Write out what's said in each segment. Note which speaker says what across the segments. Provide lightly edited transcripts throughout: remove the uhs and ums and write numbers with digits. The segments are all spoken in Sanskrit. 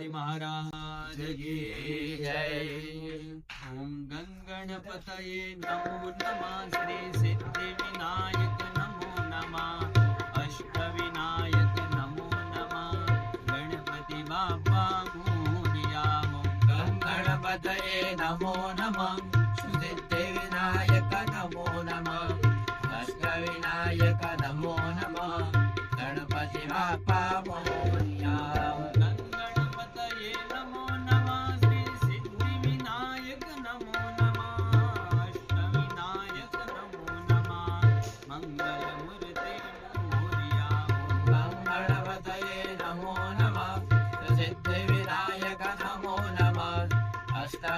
Speaker 1: महाराज की जय। ओम गंगणपतये नमो नमः। श्री सिद्धि विनायक नमो नमः। अष्टविनायक नमो नमः। गणपति बाप्पा मोरया। ओम गणपतये नमो नमः। सिद्धि विनायक नमो नमः। अष्टविनायक नमो नमः। गणपति बाप्पा मोरया।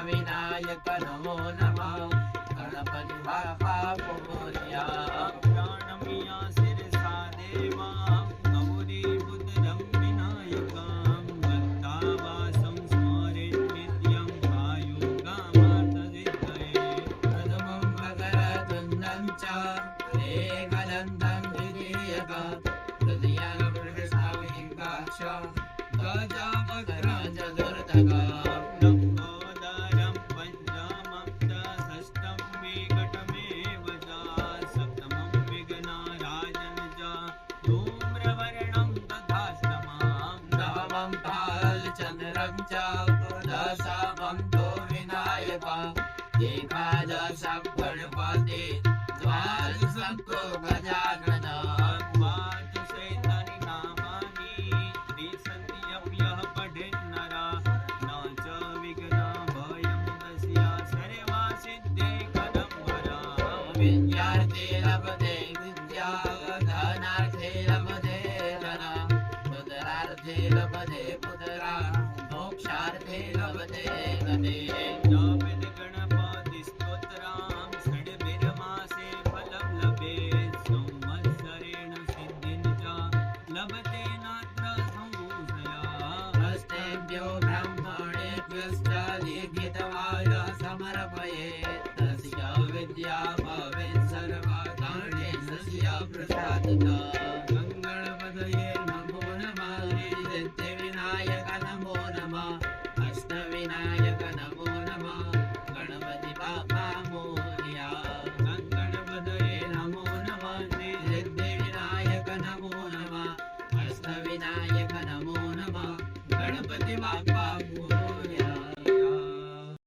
Speaker 1: विनायक नमो नमः। गणपति बाप्पा मोरया। प्राणमिया शिरसा देवा गौरी बुद्धं विनायकं भक्तावासं स्मरेत् नित्यं आयुर्गामार्थसिद्धये। प्रथमं मकरतुण्डं च एकदन्तं द्वितीयकं तृतीयं वृषभाविकाक्ष गजावक्त्रं चतुर्थकम्। दशमं तो विनायक एकादशं गणपति द्वादशं तो गजानन। वाचस्पति नामानि त्रिसन्ध्यं पठेन्नरः न च विघ्नं भयं तस्य सर्वसिद्धे कदम्बरः। विद्यार्थे लभते विद्या धनार्थे लभते धनं पुत्रार्थे लभते पुत्रा मोक्षार्थे लभते गतिः। जपेत् गणपतिस्तोत्रं षड्भिर्मासे फलं लभेत्। संवत्सरेण सिद्धिं च लभते नात्र संशयः। हस्तेभ्यो ब्राह्मणेभ्यश्च लिखितवाय समर्पयेत्। तस्य विद्या भवेत् सर्वकार्येषु प्रसादतः।